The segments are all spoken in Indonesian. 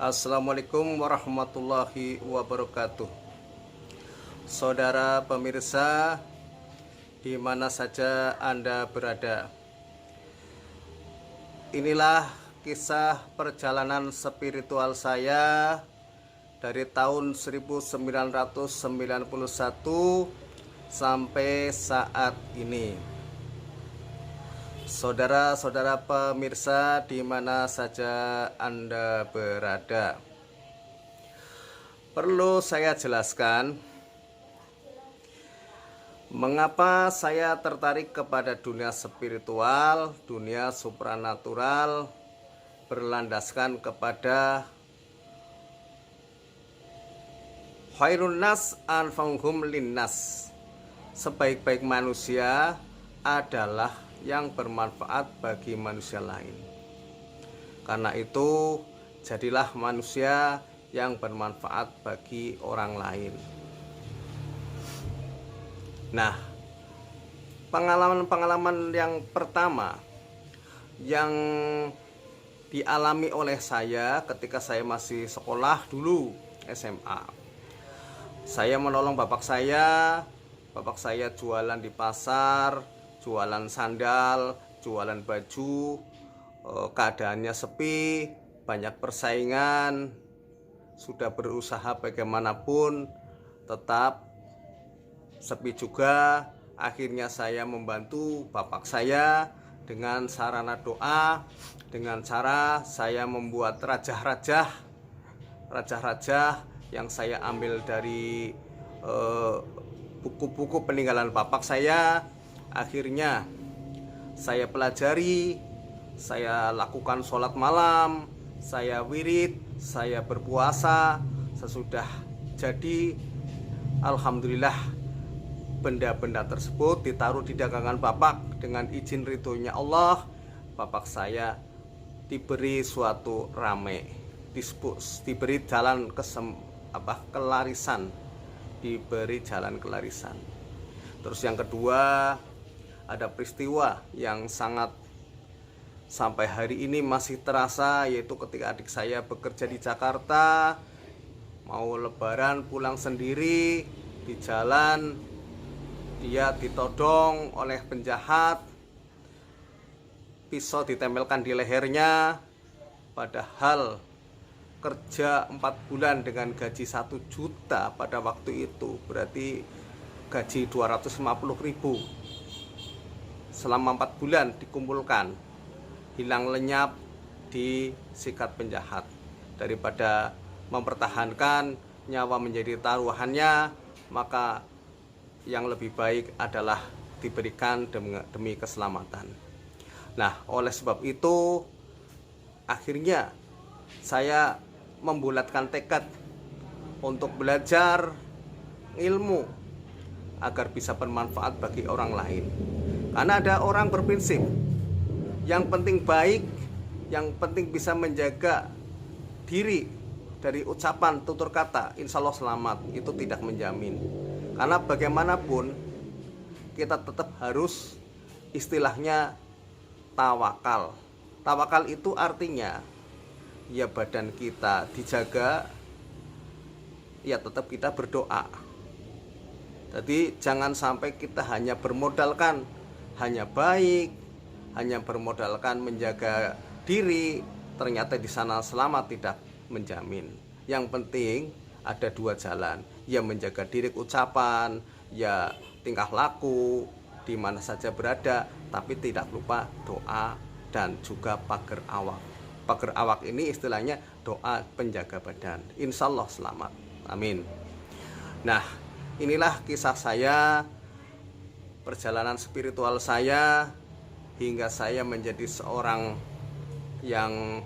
Assalamualaikum warahmatullahi wabarakatuh. Saudara pemirsa, di mana saja Anda berada, inilah kisah perjalanan spiritual saya dari tahun 1991 sampai saat ini. Saudara-saudara pemirsa, di mana saja Anda berada, perlu saya jelaskan mengapa saya tertarik kepada dunia spiritual, dunia supranatural, berlandaskan kepada khairun nas anfa'uhum linnas. Sebaik-baik manusia adalah yang bermanfaat bagi manusia lain. Karena itu, jadilah manusia yang bermanfaat bagi orang lain. Nah, pengalaman-pengalaman yang pertama yang dialami oleh saya ketika saya masih sekolah dulu, SMA. Saya menolong bapak saya jualan di pasar, jualan sandal, jualan baju. Keadaannya sepi, banyak persaingan, sudah berusaha bagaimanapun tetap sepi juga. Akhirnya saya membantu bapak saya dengan sarana doa, dengan cara saya membuat rajah-rajah yang saya ambil dari buku-buku peninggalan bapak saya. Akhirnya saya pelajari, saya lakukan sholat malam, saya wirid, saya berpuasa. Sesudah jadi, alhamdulillah, benda-benda tersebut ditaruh di dagangan bapak. Dengan izin ridhonya Allah, bapak saya diberi suatu rame, diberi jalan kelarisan, diberi jalan kelarisan. Terus yang kedua, ada peristiwa yang sangat sampai hari ini masih terasa, yaitu ketika adik saya bekerja di Jakarta, mau lebaran pulang sendiri, di jalan dia ditodong oleh penjahat, pisau ditempelkan di lehernya, padahal kerja 4 bulan dengan gaji 1 juta pada waktu itu, berarti gaji 250.000. Selama 4 bulan dikumpulkan, hilang lenyap, disikat penjahat. Daripada mempertahankan nyawa menjadi taruhannya, maka yang lebih baik adalah diberikan demi keselamatan. Nah, oleh sebab itu akhirnya saya membulatkan tekad untuk belajar ilmu agar bisa bermanfaat bagi orang lain. Karena ada orang berprinsip, yang penting baik, yang penting bisa menjaga diri dari ucapan tutur kata, insya Allah selamat. Itu tidak menjamin. Karena bagaimanapun kita tetap harus istilahnya tawakal. Tawakal itu artinya ya badan kita dijaga, ya tetap kita berdoa. Jadi jangan sampai kita hanya bermodalkan hanya baik, hanya bermodalkan menjaga diri, ternyata di sana selamat, tidak menjamin. Yang penting ada 2 jalan, ya menjaga diri ucapan, ya tingkah laku di mana saja berada, tapi tidak lupa doa dan juga pagar awak. Pagar awak ini istilahnya doa penjaga badan. Insya Allah selamat. Amin. Nah, inilah kisah saya, perjalanan spiritual saya hingga saya menjadi seorang yang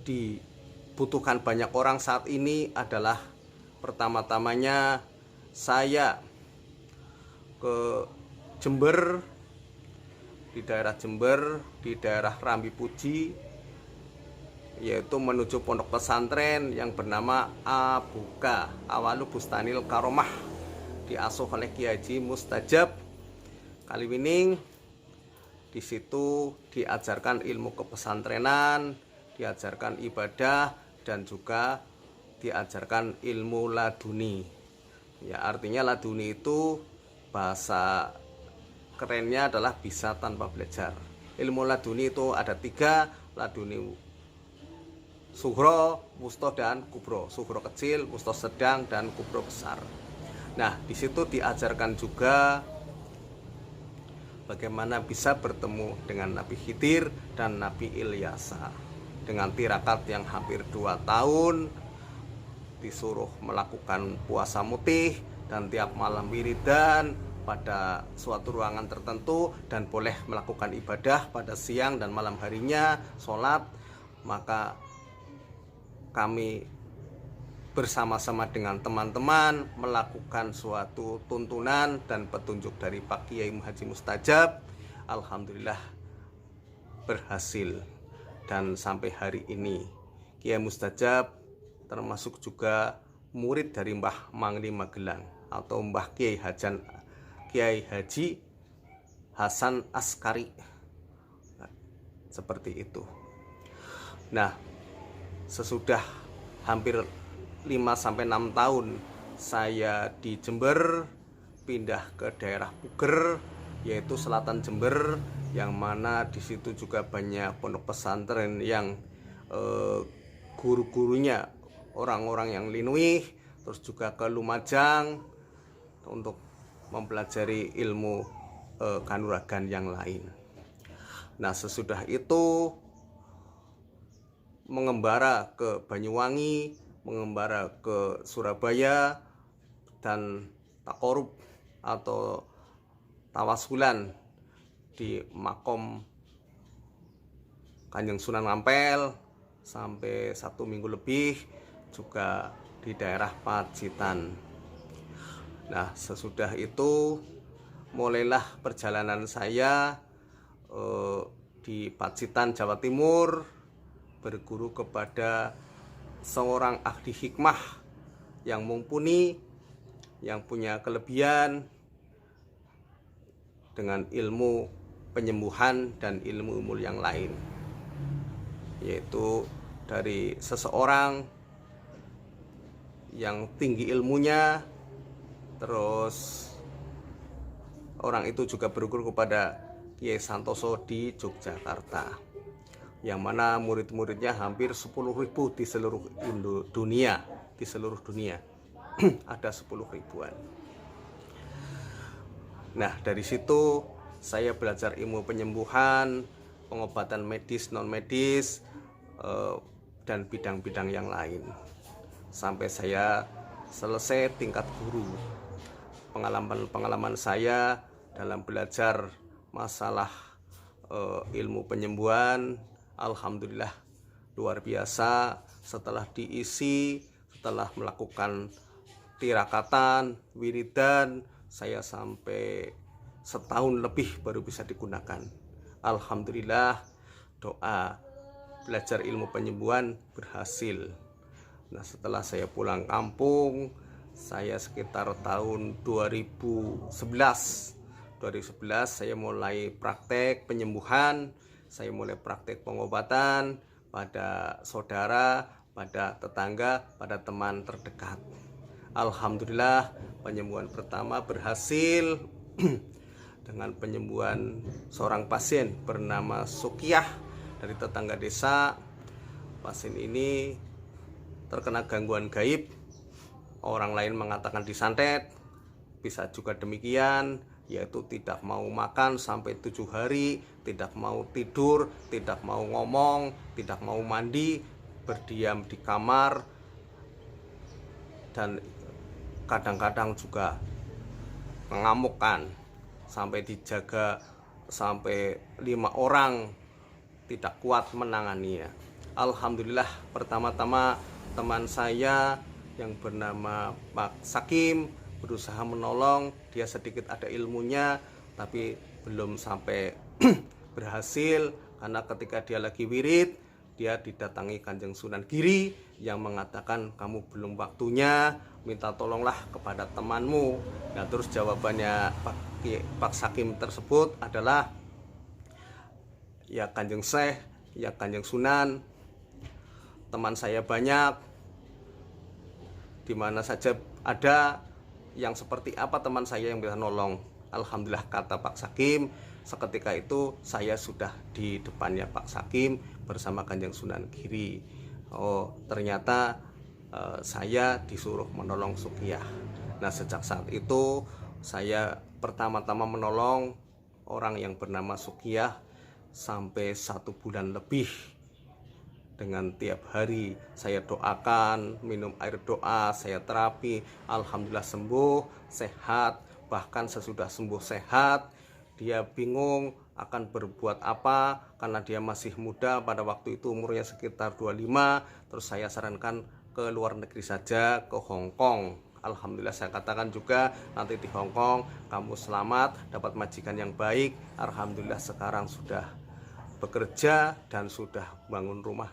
dibutuhkan banyak orang saat ini. Adalah pertama-tamanya saya ke Jember, di daerah Jember, di daerah Rambi Puji, yaitu menuju pondok pesantren yang bernama Abuka Awalu Bustanil Karomah, diasuh oleh Kiai Haji Mustajab Kaliwining. Di situ diajarkan ilmu kepesantrenan, diajarkan ibadah, dan juga diajarkan ilmu laduni. Ya, artinya laduni itu bahasa kerennya adalah bisa tanpa belajar. Ilmu laduni itu ada 3, laduni sughro, wusto, dan kubro. Sughro kecil, wusto sedang, dan kubro besar. Nah, di situ diajarkan juga bagaimana bisa bertemu dengan Nabi Khidir dan Nabi Ilyasa. Dengan tirakat yang hampir 2 tahun, disuruh melakukan puasa mutih dan tiap malam wiridan pada suatu ruangan tertentu, dan boleh melakukan ibadah pada siang dan malam harinya, sholat. Maka kami bersama-sama dengan teman-teman melakukan suatu tuntunan dan petunjuk dari Pak Kiai Haji Mustajab. Alhamdulillah berhasil, dan sampai hari ini Kiai Mustajab termasuk juga murid dari Mbah Mangli Magelang atau Mbah Kiai Haji Hasan Askari. Nah, seperti itu. Nah, sesudah hampir 5-6 tahun saya di Jember, pindah ke daerah Puger, yaitu selatan Jember, yang mana di situ juga banyak pondok pesantren yang guru-gurunya orang-orang yang Linuih, terus juga ke Lumajang untuk mempelajari ilmu kanuragan yang lain. Nah, sesudah itu mengembara ke Banyuwangi, mengembara ke Surabaya, dan takorub atau tawasulan di makom Kanjeng Sunan Ampel sampai 1 minggu lebih, juga di daerah Pacitan. Nah, sesudah itu mulailah perjalanan saya di Pacitan, Jawa Timur, berguru kepada seorang ahli hikmah yang mumpuni, yang punya kelebihan dengan ilmu penyembuhan dan ilmu-ilmu yang lain, yaitu dari seseorang yang tinggi ilmunya. Terus orang itu juga berguru kepada Kiai Santoso di Yogyakarta, yang mana murid-muridnya hampir 10.000 di seluruh dunia. Di seluruh dunia ada 10 ribuan. Nah, dari situ saya belajar ilmu penyembuhan, pengobatan medis, non medis, dan bidang-bidang yang lain, sampai saya selesai tingkat guru. Pengalaman saya dalam belajar masalah ilmu penyembuhan, alhamdulillah luar biasa. Setelah diisi, setelah melakukan tirakatan, wiridan, saya sampai setahun lebih baru bisa digunakan. Alhamdulillah, doa belajar ilmu penyembuhan berhasil. Nah, setelah saya pulang kampung, saya sekitar tahun 2011 saya mulai praktek penyembuhan, saya mulai praktek pengobatan pada saudara, pada tetangga, pada teman terdekat. Alhamdulillah, penyembuhan pertama berhasil dengan penyembuhan seorang pasien bernama Sukiyah dari tetangga desa. Pasien ini terkena gangguan gaib, orang lain mengatakan disantet, bisa juga demikian, yaitu tidak mau makan sampai 7 hari, tidak mau tidur, tidak mau ngomong, tidak mau mandi, berdiam di kamar, dan kadang-kadang juga mengamukkan, sampai dijaga sampai 5 orang, tidak kuat menanganinya. Alhamdulillah, pertama-tama teman saya yang bernama Pak Sakim berusaha menolong. Dia sedikit ada ilmunya, tapi belum sampai berhasil, karena ketika dia lagi wirid, dia didatangi Kanjeng Sunan Giri yang mengatakan, kamu belum waktunya, minta tolonglah kepada temanmu. Nah, terus jawabannya Pak Sakim tersebut adalah, ya Kanjeng Syekh, ya Kanjeng Sunan, teman saya banyak, di mana saja ada yang seperti apa teman saya yang bisa nolong. Alhamdulillah, kata Pak Sakim, seketika itu saya sudah di depannya Pak Sakim bersama Kanjeng Sunan Giri. Oh, ternyata saya disuruh menolong Sukiyah. Nah, sejak saat itu saya pertama-tama menolong orang yang bernama Sukiyah sampai 1 bulan lebih. Dengan tiap hari saya doakan, minum air doa, saya terapi, alhamdulillah sembuh, sehat. Bahkan sesudah sembuh sehat, dia bingung akan berbuat apa karena dia masih muda, pada waktu itu umurnya sekitar 25. Terus saya sarankan ke luar negeri saja, ke Hong Kong. Alhamdulillah saya katakan juga, nanti di Hong Kong kamu selamat, dapat majikan yang baik. Alhamdulillah sekarang sudah bekerja dan sudah bangun rumah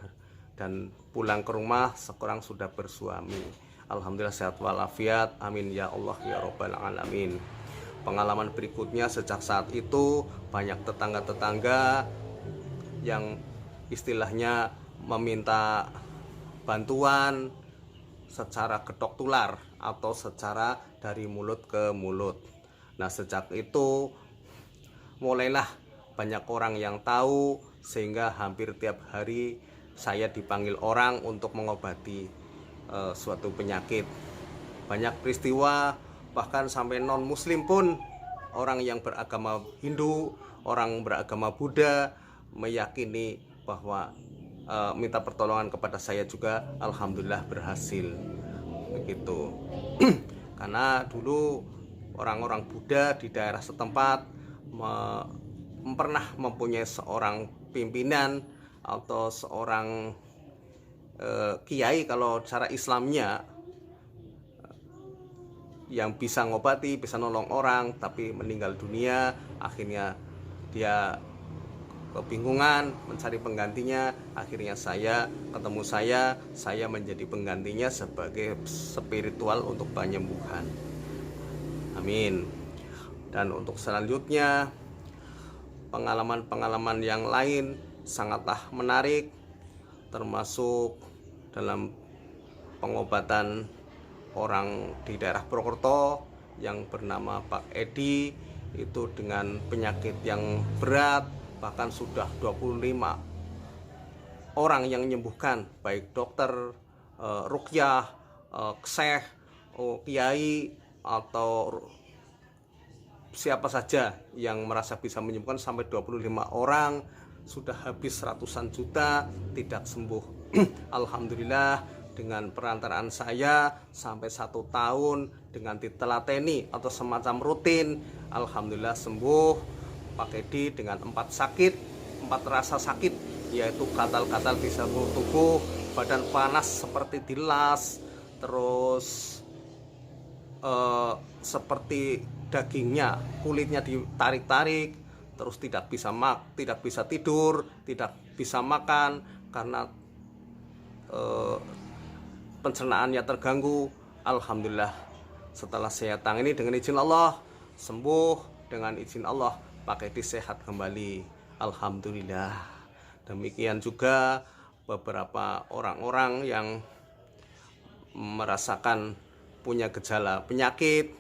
dan pulang ke rumah, sekarang sudah bersuami. Alhamdulillah sehat walafiat, amin ya Allah ya Rabbal alamin. Pengalaman berikutnya, sejak saat itu banyak tetangga-tetangga yang istilahnya meminta bantuan secara getok tular atau secara dari mulut ke mulut. Nah, sejak itu mulailah banyak orang yang tahu, sehingga hampir tiap hari saya dipanggil orang untuk mengobati suatu penyakit. Banyak peristiwa, bahkan sampai non muslim pun, orang yang beragama Hindu, orang beragama Buddha meyakini bahwa minta pertolongan kepada saya juga. Alhamdulillah berhasil begitu. Karena dulu orang-orang Buddha di daerah setempat pernah mempunyai seorang pimpinan atau seorang kiai kalau cara Islamnya, yang bisa ngobati, bisa nolong orang, tapi meninggal dunia. Akhirnya dia kebingungan mencari penggantinya. Akhirnya saya ketemu, saya menjadi penggantinya sebagai spiritual untuk penyembuhan. Amin. Dan untuk selanjutnya, pengalaman-pengalaman yang lain sangatlah menarik, termasuk dalam pengobatan orang di daerah Purwokerto yang bernama Pak Edi, itu dengan penyakit yang berat, bahkan sudah 25 orang yang menyembuhkan, baik dokter, ruqyah, syekh, kiai, atau siapa saja yang merasa bisa menyembuhkan, sampai 25 orang. Sudah habis ratusan juta, tidak sembuh. Alhamdulillah, dengan perantaraan saya sampai 1 tahun dengan ditelateni atau semacam rutin, alhamdulillah sembuh. Pak Edi dengan 4 rasa sakit, yaitu gatal-gatal di seluruh tubuh, badan panas seperti dilas, terus seperti dagingnya, kulitnya ditarik-tarik, terus tidak bisa tidur, tidak bisa makan karena pencernaannya terganggu. Alhamdulillah, setelah saya tangani dengan izin Allah, sembuh dengan izin Allah, Pak Edi sehat kembali. Alhamdulillah. Demikian juga beberapa orang-orang yang merasakan punya gejala penyakit,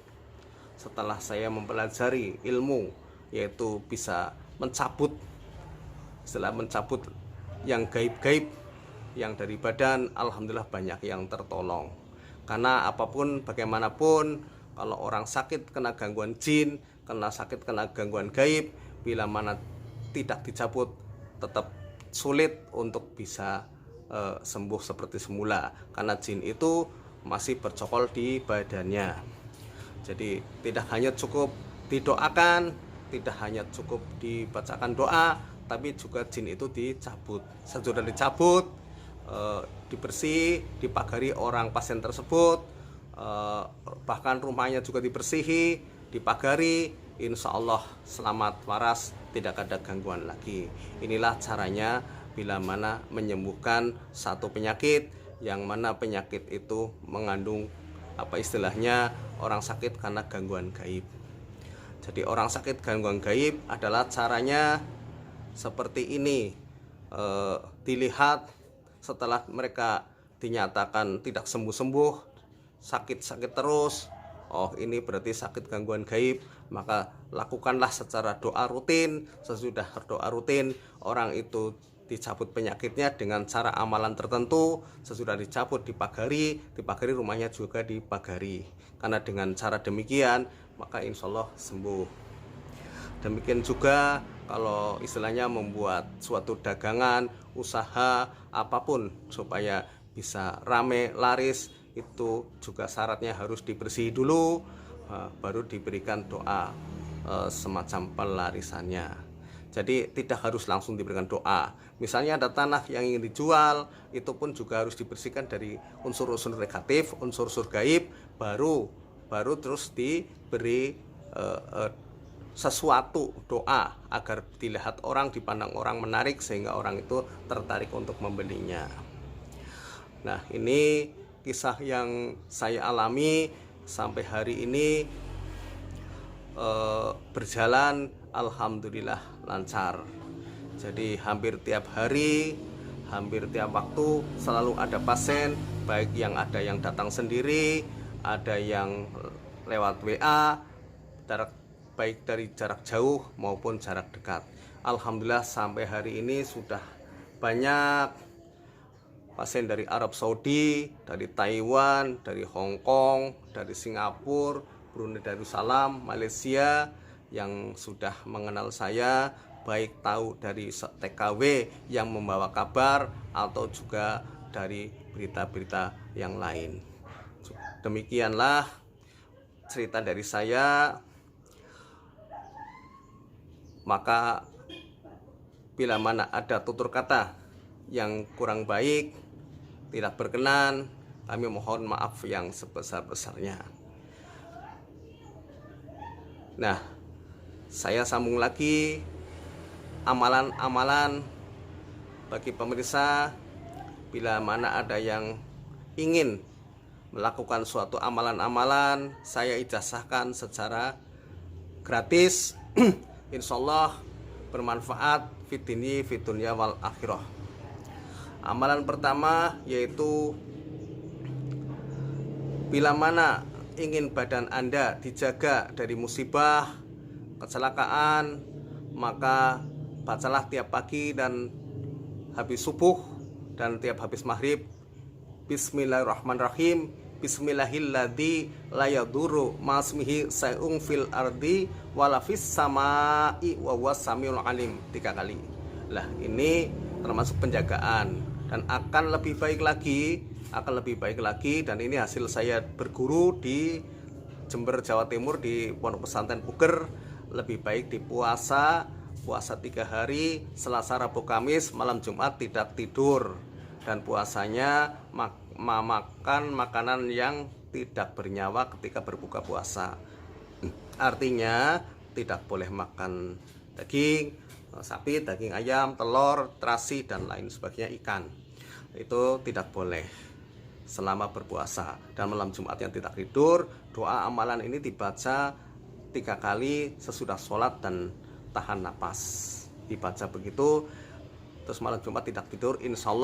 setelah saya mempelajari ilmu, yaitu bisa mencabut yang gaib-gaib yang dari badan, alhamdulillah banyak yang tertolong. Karena apapun bagaimanapun, kalau orang sakit kena gangguan jin, kena gangguan gaib, bila mana tidak dicabut tetap sulit untuk bisa sembuh seperti semula, karena jin itu masih bercokol di badannya. Jadi tidak hanya cukup didoakan, tidak hanya cukup dibacakan doa, tapi juga jin itu dicabut. Sesudah dicabut, dibersih, dipagari orang pasien tersebut, bahkan rumahnya juga dibersihi, dipagari, insya Allah selamat waras, tidak ada gangguan lagi. Inilah caranya bila mana menyembuhkan satu penyakit, yang mana penyakit itu mengandung istilahnya orang sakit karena gangguan gaib. Jadi orang sakit gangguan gaib adalah caranya seperti ini, dilihat setelah mereka dinyatakan tidak sembuh-sembuh, sakit-sakit terus, oh ini berarti sakit gangguan gaib, maka lakukanlah secara doa rutin. Sesudah doa rutin, orang itu dicabut penyakitnya dengan cara amalan tertentu. Sesudah dicabut dipagari rumahnya juga dipagari. Karena dengan cara demikian maka insya Allah sembuh. Demikian juga kalau istilahnya membuat suatu dagangan, usaha apapun supaya bisa rame, laris, itu juga syaratnya harus dibersihi dulu, baru diberikan doa semacam pelarisannya. Jadi tidak harus langsung diberikan doa. Misalnya ada tanah yang ingin dijual, itu pun juga harus dibersihkan dari unsur-unsur negatif, unsur-unsur gaib, baru terus diberi sesuatu doa agar dilihat orang, dipandang orang menarik, sehingga orang itu tertarik untuk membelinya. Nah, ini kisah yang saya alami sampai hari ini, berjalan alhamdulillah lancar. Jadi hampir tiap hari, hampir tiap waktu selalu ada pasien, baik yang ada yang datang sendiri, ada yang lewat WA, baik dari jarak jauh maupun jarak dekat. Alhamdulillah sampai hari ini sudah banyak pasien dari Arab Saudi, dari Taiwan, dari Hong Kong, dari Singapura, Brunei Darussalam, Malaysia yang sudah mengenal saya, baik tahu dari TKW yang membawa kabar atau juga dari berita-berita yang lain. Demikianlah cerita dari saya. Maka bila mana ada tutur kata yang kurang baik, tidak berkenan, kami mohon maaf yang sebesar-besarnya. Nah, saya sambung lagi amalan-amalan bagi pemirsa. Bila mana ada yang ingin melakukan suatu amalan-amalan, saya ijazahkan secara gratis. Insyaallah bermanfaat fitini fitunya wal akhirah. Amalan pertama yaitu bila mana ingin badan Anda dijaga dari musibah, kecelakaan, maka bacalah tiap pagi dan habis subuh dan tiap habis maghrib Bismillahirrahmanirrahim. Bismillahilladzi la yadurru ma'asmihi say'un fil ardi wala fis samai wa huwas samiul alim 3 kali. Lah, ini termasuk penjagaan dan akan lebih baik lagi, dan ini hasil saya berguru di Jember, Jawa Timur, di Pondok Pesantren Puger. Lebih baik di puasa 3 hari, Selasa, Rabu, Kamis, malam Jumat tidak tidur, dan puasanya makan makanan yang tidak bernyawa ketika berbuka puasa. Artinya tidak boleh makan daging sapi, daging ayam, telur, terasi dan lain sebagainya, ikan. Itu tidak boleh selama berpuasa. Dan malam Jumat yang tidak tidur, doa amalan ini dibaca 3 kali sesudah sholat dan tahan napas. Dibaca begitu, terus malam Jumat tidak tidur, insya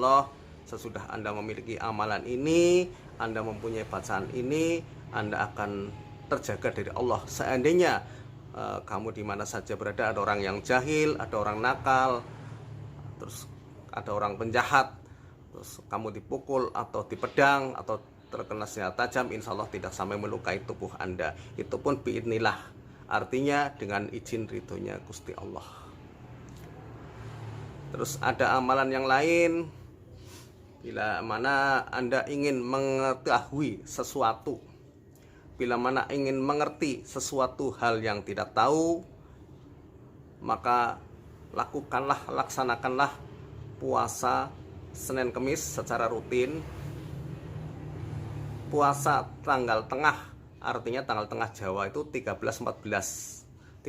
Allah sesudah Anda memiliki amalan ini, Anda mempunyai bacaan ini, Anda akan terjaga dari Allah. Seandainya kamu di mana saja berada, ada orang yang jahil, ada orang nakal, terus ada orang penjahat, terus kamu dipukul atau dipedang atau terkena senjata tajam, insya Allah tidak sampai melukai tubuh Anda. Itu pun biidnillah, artinya dengan izin ridhonya Gusti Allah. Terus ada amalan yang lain, bila mana Anda ingin mengetahui sesuatu, bila mana ingin mengerti sesuatu hal yang tidak tahu, maka laksanakanlah puasa Senin Kemis secara rutin. Puasa tanggal tengah, artinya tanggal tengah Jawa itu 13-14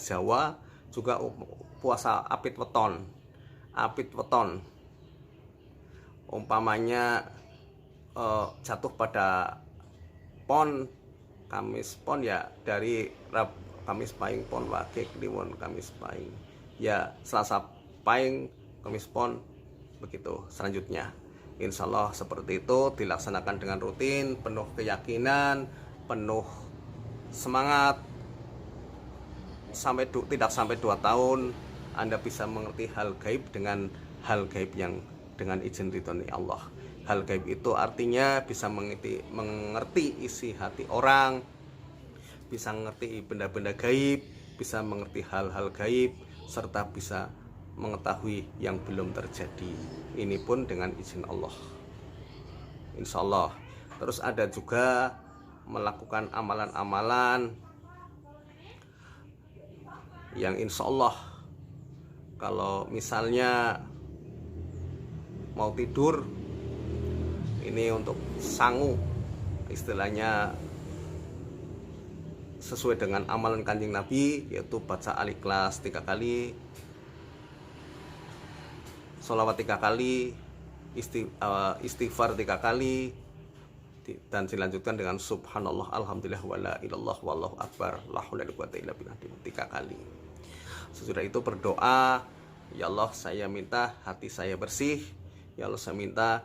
Jawa, juga puasa apit weton. Umpamanya jatuh pada pon Kamis pon, ya dari Kamis Pahing pon Wage Kliwon Kamis Pahing, ya Selasa Pahing Kamis pon begitu. Selanjutnya insya Allah seperti itu dilaksanakan dengan rutin, penuh keyakinan, penuh semangat, tidak sampai 2 tahun Anda bisa mengerti hal gaib dengan hal gaib yang dengan izin ridhoni Allah. Hal gaib itu artinya bisa mengerti isi hati orang, bisa mengerti benda-benda gaib, bisa mengerti hal-hal gaib, serta bisa mengetahui yang belum terjadi. Ini pun dengan izin Allah, insya Allah. Terus ada juga melakukan amalan-amalan yang insya Allah, kalau misalnya mau tidur, ini untuk sangu, istilahnya sesuai dengan amalan Kanjeng Nabi, yaitu baca Al-Ikhlas 3 kali, sholawat 3 kali, istighfar 3 kali, dan dilanjutkan dengan subhanallah, alhamdulillah, wala ilallah, wallahu akbar, la haula wala quwwata illa billah 3 kali. Sesudah itu berdoa, ya Allah saya minta hati saya bersih, ya Allah saya minta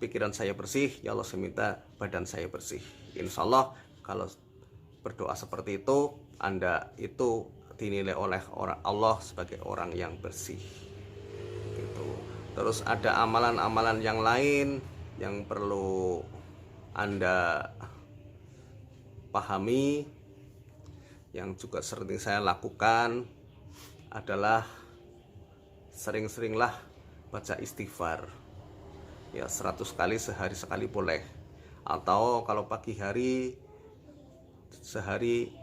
pikiran saya bersih, ya Allah saya minta badan saya bersih. Insya Allah kalau berdoa seperti itu, Anda itu dinilai oleh Allah sebagai orang yang bersih gitu. Terus ada amalan-amalan yang lain yang perlu Anda pahami, yang juga sering saya lakukan adalah sering-seringlah baca istighfar, ya 100 kali sehari sekali boleh, atau kalau pagi hari sehari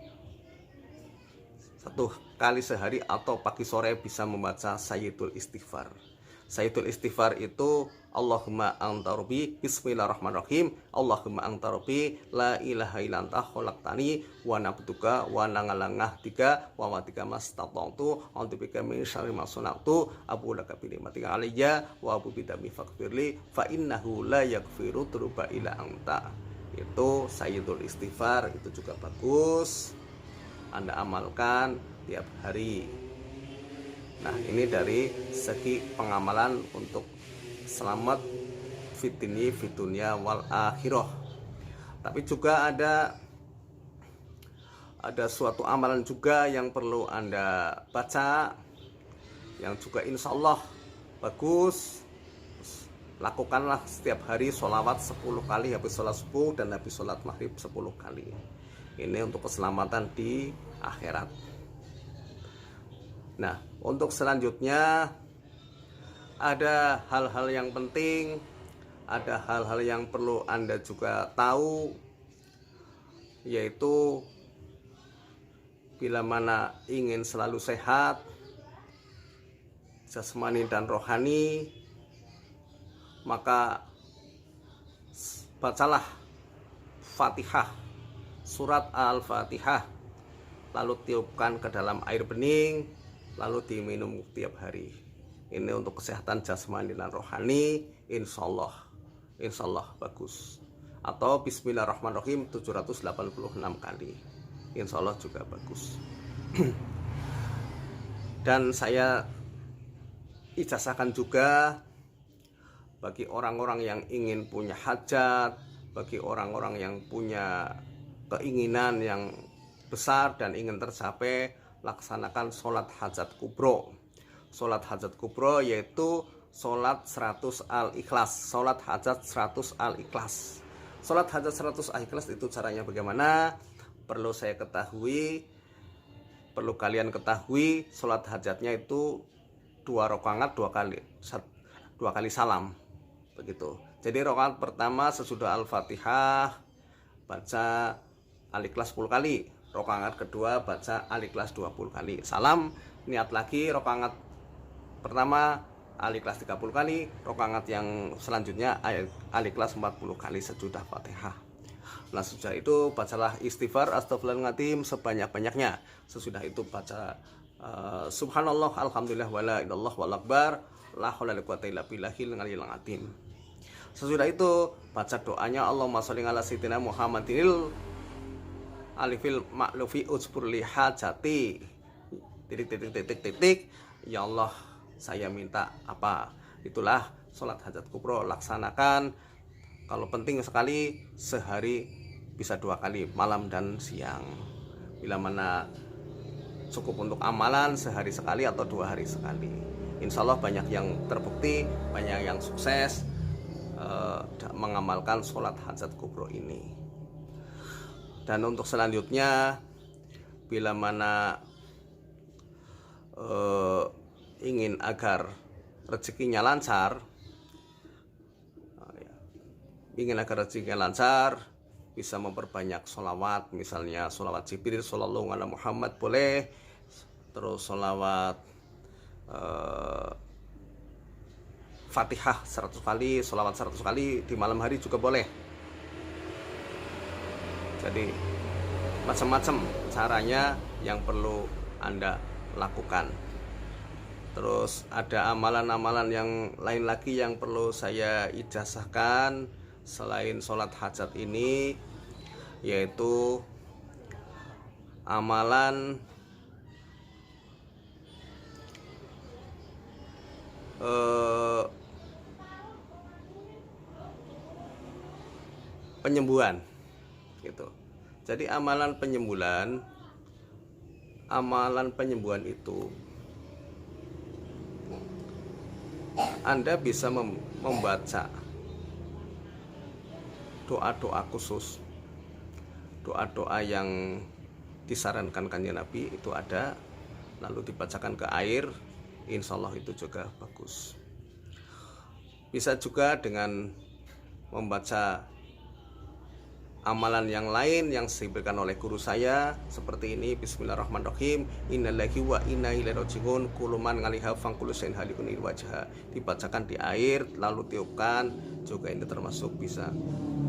1 kali sehari, atau pagi sore bisa membaca Sayyidul Istighfar. Sayyidul Istighfar itu Allahumma anta rabbi, bismillahirrahmanirrahim, Allahumma anta rabbi, la ilaha illa anta khalaqtani wa na'buduka wa nangalangahdika wa matika mastata'tu antubika min syarri ma sana'tu abu laka bi ni'matika alayya wa abu bidami faghfirli fa innahu la yaghfiru dzunuba illa anta. Itu Sayyidul Istighfar, itu juga bagus Anda amalkan tiap hari. Nah, ini dari segi pengamalan untuk selamat fitini fitunya wal akhirah. Tapi juga ada suatu amalan juga yang perlu Anda baca, yang juga insya Allah bagus. Lakukanlah setiap hari sholawat 10 kali habis sholat subuh dan habis sholat maghrib 10 kali. Ini untuk keselamatan di akhirat. Nah, untuk selanjutnya ada hal-hal yang penting, ada hal-hal yang perlu Anda juga tahu, yaitu bila mana ingin selalu sehat jasmani dan rohani, maka bacalah Fatihah, surat Al-Fatihah, lalu tiupkan ke dalam air bening, lalu diminum tiap hari. Ini untuk kesehatan jasmani dan rohani, insya Allah bagus. Atau bismillahirrahmanirrahim 786 kali, insya Allah juga bagus. Dan saya ijazahkan juga bagi orang-orang yang ingin punya hajat, bagi orang-orang yang punya keinginan yang besar dan ingin tercapai, laksanakan sholat hajat kubro. Sholat hajat kubro yaitu sholat 100 al-ikhlas, sholat hajat 100 al-ikhlas. Sholat hajat 100 al-ikhlas itu caranya bagaimana? Perlu kalian ketahui, sholat hajatnya itu 2 rakaat 2 kali salam, begitu. Jadi rakaat pertama sesudah Al-Fatihah baca Al-Ikhlas 10 kali, rakaat kedua baca Al-Ikhlas 20 kali, salam, niat lagi rakaat pertama Al-Ikhlas 30 kali, rakaat yang selanjutnya Al-Ikhlas 40 kali sesudah Fatihah. Nah, sesudah itu bacalah istighfar astagfirullahaladzim sebanyak-banyaknya. Sesudah itu baca subhanallah, alhamdulillah, wala ilallah, wal akbar, la haula wala quwwata illa billahil aliyyil azim. Sesudah itu baca doanya Allahumma sholli ala sayyidina Muhammadil alifil ma'lufi utsbur li hajati titik. Ya Allah, saya minta apa? Itulah sholat hajat kubro, laksanakan. Kalau penting sekali sehari bisa 2 kali, malam dan siang. Bila mana cukup untuk amalan sehari sekali atau 2 hari sekali. Insya Allah banyak yang terbukti, banyak yang sukses mengamalkan sholat hajat kubro ini. Dan untuk selanjutnya, bila mana ingin agar rezekinya lancar, bisa memperbanyak sholawat, misalnya sholawat Jibril, shollallahu ala Muhammad boleh, terus sholawat Fatihah 100 kali, sholawat 100 kali di malam hari juga boleh. Jadi macam-macam caranya yang perlu Anda lakukan. Terus ada amalan-amalan yang lain lagi yang perlu saya ijazahkan selain sholat hajat ini, yaitu amalan penyembuhan gitu. Jadi amalan penyembuhan itu Anda bisa membaca doa-doa khusus, doa-doa yang disarankan Kanjeng Nabi itu ada, lalu dibacakan ke air, insya Allah itu juga bagus. Bisa juga dengan membaca amalan yang lain yang diberikan oleh guru saya seperti ini. Bismillahirrahmanirrahim. Innalillahi wa inna ilaihi raji'un. Kullu man 'alaiha fan kullu shay'in halikun illa wajha. Dibacakan di air lalu tiupkan, juga ini termasuk bisa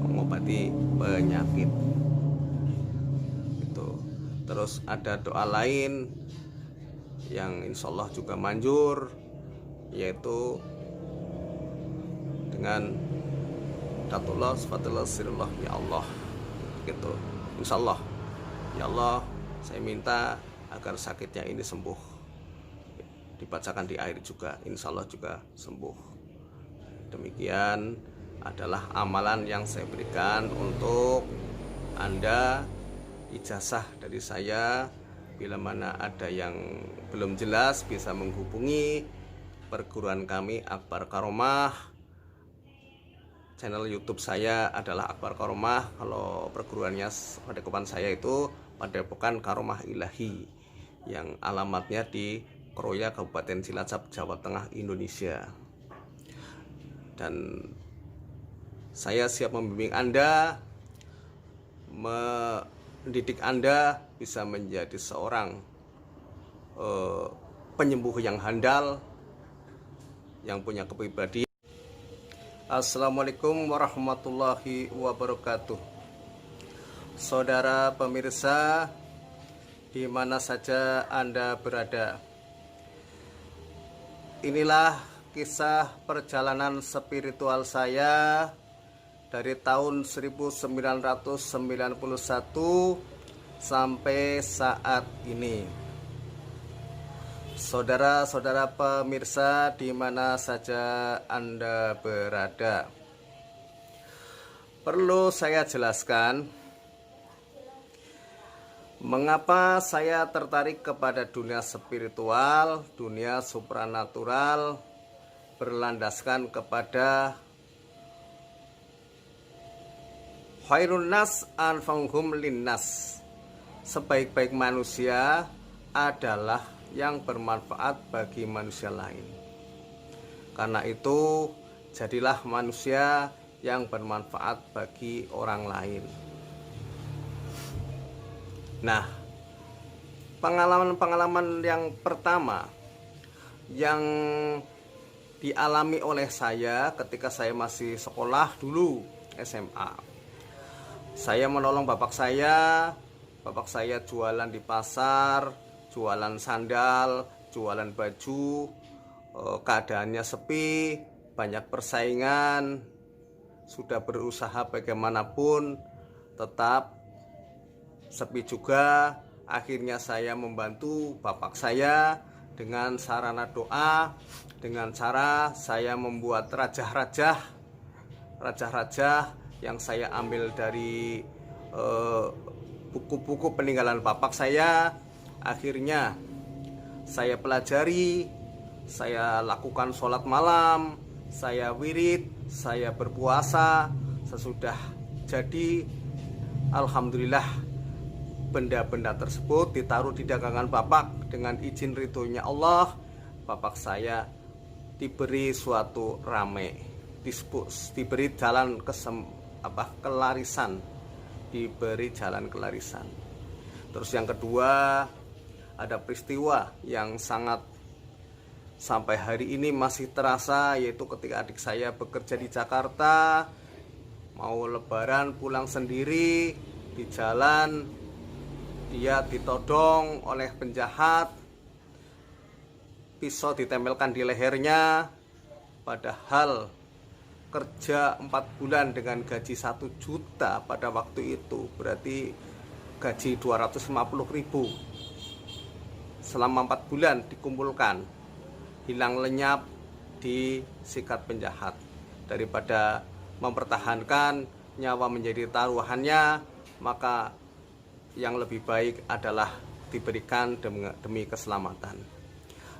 mengobati penyakit. Itu. Terus ada doa lain yang insya Allah juga manjur, yaitu dengan datullah sifatullah sirullah ya Allah gitu. Insya Allah, ya Allah, saya minta agar sakitnya ini sembuh. Dibacakan di air juga, insya Allah juga sembuh. Demikian adalah amalan yang saya berikan untuk Anda, ijazah dari saya. Bila mana ada yang belum jelas bisa menghubungi perguruan kami Akbar Karomah. Channel YouTube saya adalah Akbar Karomah. Kalau perguruannya padepokan saya itu Padepokan Karomah Ilahi, yang alamatnya di Kroya, Kabupaten Cilacap, Jawa Tengah, Indonesia. Dan saya siap membimbing Anda, mendidik Anda bisa menjadi seorang penyembuh yang handal, yang punya kepribadian. Assalamualaikum warahmatullahi wabarakatuh. Saudara pemirsa, di mana saja Anda berada, inilah kisah perjalanan spiritual saya dari tahun 1991 sampai saat ini. Saudara-saudara pemirsa, di mana saja Anda berada, perlu saya jelaskan mengapa saya tertarik kepada dunia spiritual, dunia supranatural, berlandaskan kepada khairun nas anfa'uhum linnas. Sebaik-baik manusia adalah yang bermanfaat bagi manusia lain. Karena itu, jadilah manusia yang bermanfaat bagi orang lain. Nah, pengalaman-pengalaman yang pertama yang dialami oleh saya ketika saya masih sekolah dulu, SMA. Saya menolong bapak saya jualan di pasar, jualan sandal, jualan baju. Keadaannya sepi, banyak persaingan, sudah berusaha bagaimanapun tetap sepi juga. Akhirnya saya membantu bapak saya dengan sarana doa, dengan cara saya membuat rajah-rajah yang saya ambil dari buku-buku peninggalan bapak saya. Akhirnya saya pelajari, saya lakukan sholat malam, saya wirid, saya berpuasa. Sesudah jadi, alhamdulillah, benda-benda tersebut ditaruh di dagangan bapak. Dengan izin ridhonya Allah, bapak saya diberi suatu rame, diberi jalan kelarisan, diberi jalan kelarisan. Terus yang kedua, ada peristiwa yang sangat sampai hari ini masih terasa, yaitu ketika adik saya bekerja di Jakarta, mau lebaran pulang sendiri, di jalan dia ditodong oleh penjahat, pisau ditempelkan di lehernya, padahal kerja 4 bulan dengan gaji 1 juta pada waktu itu, berarti gaji 250.000 selama 4 bulan dikumpulkan, hilang lenyap disikat penjahat. Daripada mempertahankan nyawa menjadi taruhannya, maka yang lebih baik adalah diberikan demi keselamatan.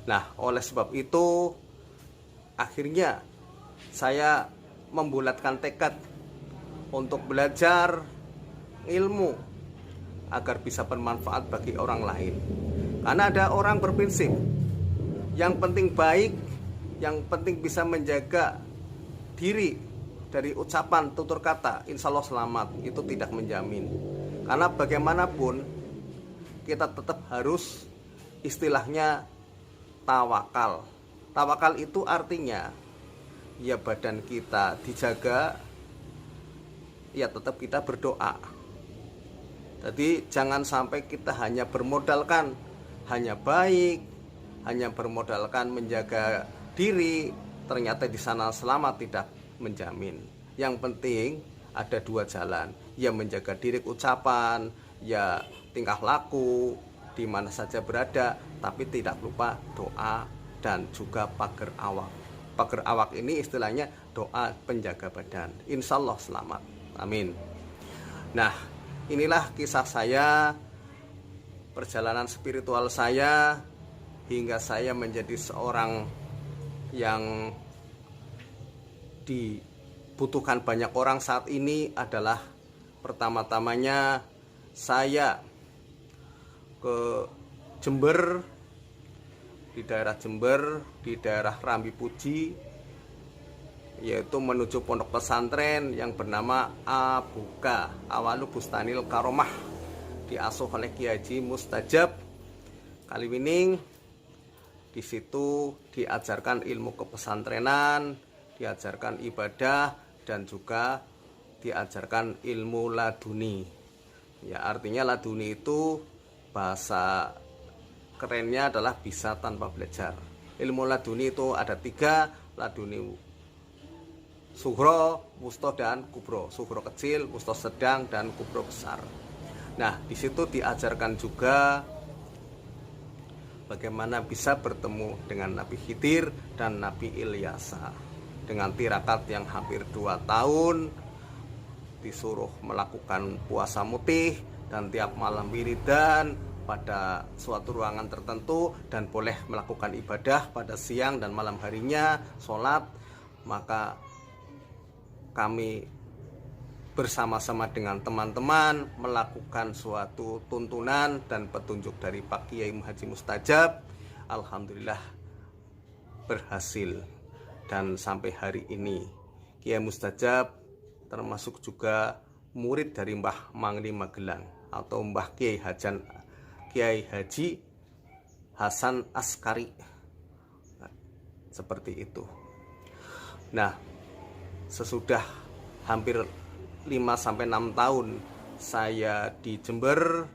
Nah, oleh sebab itu akhirnya saya membulatkan tekad untuk belajar ilmu agar bisa bermanfaat bagi orang lain. Karena ada orang berprinsip, yang penting baik, yang penting bisa menjaga diri dari ucapan tutur kata, insya Allah selamat. Itu tidak menjamin, karena bagaimanapun kita tetap harus istilahnya tawakal. Tawakal itu artinya ya badan kita dijaga, ya tetap kita berdoa. Jadi jangan sampai kita hanya bermodalkan hanya baik, hanya bermodalkan menjaga diri, ternyata di sana selamat, tidak menjamin. Yang penting ada 2 jalan, ya menjaga diri ucapan, ya tingkah laku di mana saja berada, tapi tidak lupa doa dan juga pagar awak. Pagar awak ini istilahnya doa penjaga badan, insya Allah selamat, amin. Nah, inilah kisah saya, perjalanan spiritual saya hingga saya menjadi seorang yang dibutuhkan banyak orang saat ini. Adalah pertama-tamanya saya ke Jember, di daerah Jember, di daerah Rambi Puji, yaitu menuju pondok pesantren yang bernama Abuka Awalu Bustanil Karomah, diasuh oleh Kiai Haji Mustajab Kaliwining. Di situ diajarkan ilmu kepesantrenan, diajarkan ibadah, dan juga diajarkan ilmu laduni. Ya, artinya laduni itu bahasa kerennya adalah bisa tanpa belajar. Ilmu laduni itu ada 3, laduni sughro, wusto, dan kubro. Sughro kecil, wusto sedang, dan kubro besar. Nah, di situ diajarkan juga bagaimana bisa bertemu dengan Nabi Khidir dan Nabi Ilyasa. Dengan tirakat yang hampir 2 tahun, disuruh melakukan puasa mutih dan tiap malam wiridan pada suatu ruangan tertentu, dan boleh melakukan ibadah pada siang dan malam harinya, sholat. Maka kami bersama-sama dengan teman-teman melakukan suatu tuntunan dan petunjuk dari Pak Kiai Haji Mustajab. Alhamdulillah berhasil, dan sampai hari ini Kiai Mustajab termasuk juga murid dari Mbah Mangli Magelang atau Mbah Kiai Haji Hasan Askari, seperti itu. Nah, sesudah hampir 5-6 tahun saya di Jember,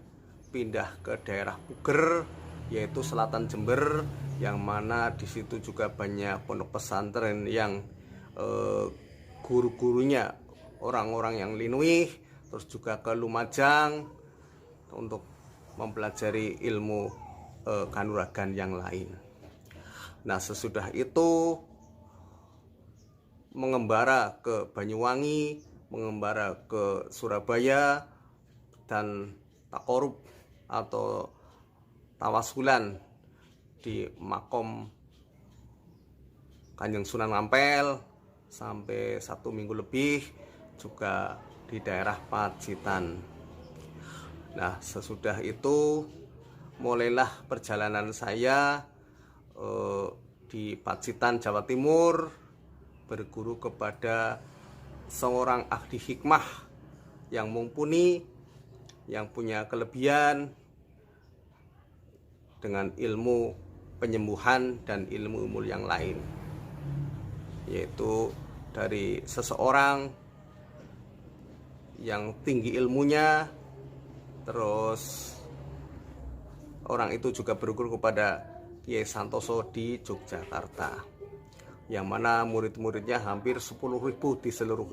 pindah ke daerah Puger, yaitu selatan Jember, yang mana di situ juga banyak pondok pesantren yang guru-gurunya orang-orang yang linuih. Terus juga ke Lumajang untuk mempelajari ilmu kanuragan yang lain. Nah, sesudah itu mengembara ke Banyuwangi, mengembara ke Surabaya, dan takorub atau tawasulan di makom Kanjeng Sunan Ampel sampai 1 minggu lebih, juga di daerah Pacitan. Nah, sesudah itu mulailah perjalanan saya di Pacitan, Jawa Timur, berguru kepada seorang ahli hikmah yang mumpuni, yang punya kelebihan dengan ilmu penyembuhan dan ilmu-ilmu yang lain, yaitu dari seseorang yang tinggi ilmunya. Terus orang itu juga berguru kepada Kiai Santoso di Yogyakarta, yang mana murid-muridnya hampir 10.000 di seluruh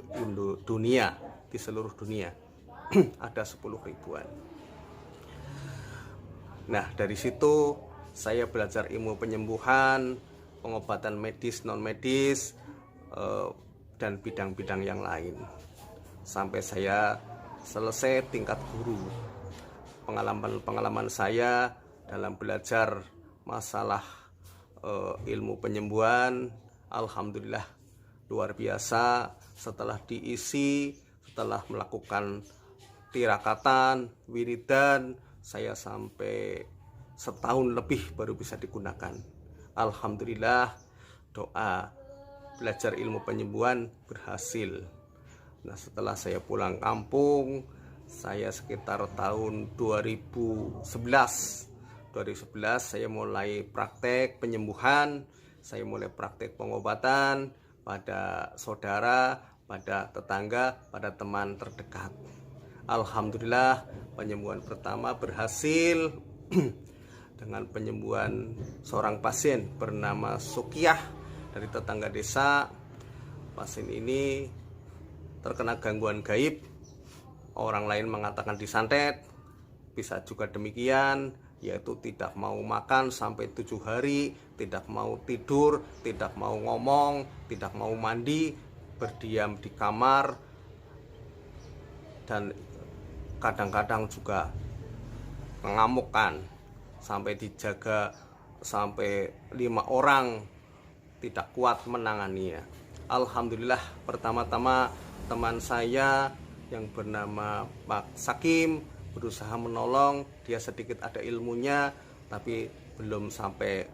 dunia. Di seluruh dunia ada 10 ribuan. Nah, dari situ saya belajar ilmu penyembuhan, pengobatan medis, non medis, dan bidang-bidang yang lain, sampai saya selesai tingkat guru. Pengalaman saya dalam belajar masalah ilmu penyembuhan, alhamdulillah luar biasa. Setelah diisi, setelah melakukan tirakatan, wiridan, saya sampai setahun lebih baru bisa digunakan. Alhamdulillah, doa belajar ilmu penyembuhan berhasil. Nah, setelah saya pulang kampung, saya sekitar tahun 2011 saya mulai praktek penyembuhan, saya mulai praktek pengobatan pada saudara, pada tetangga, pada teman terdekat. Alhamdulillah, penyembuhan pertama berhasil dengan penyembuhan seorang pasien bernama Sukiyah dari tetangga desa. Pasien ini terkena gangguan gaib, orang lain mengatakan disantet, bisa juga demikian, yaitu tidak mau makan sampai 7 hari, tidak mau tidur, tidak mau ngomong, tidak mau mandi, berdiam di kamar, dan kadang-kadang juga mengamukkan, sampai dijaga sampai 5 orang, tidak kuat menanganinya. Alhamdulillah, pertama-tama teman saya yang bernama Pak Sakim berusaha menolong. Dia sedikit ada ilmunya, tapi belum sampai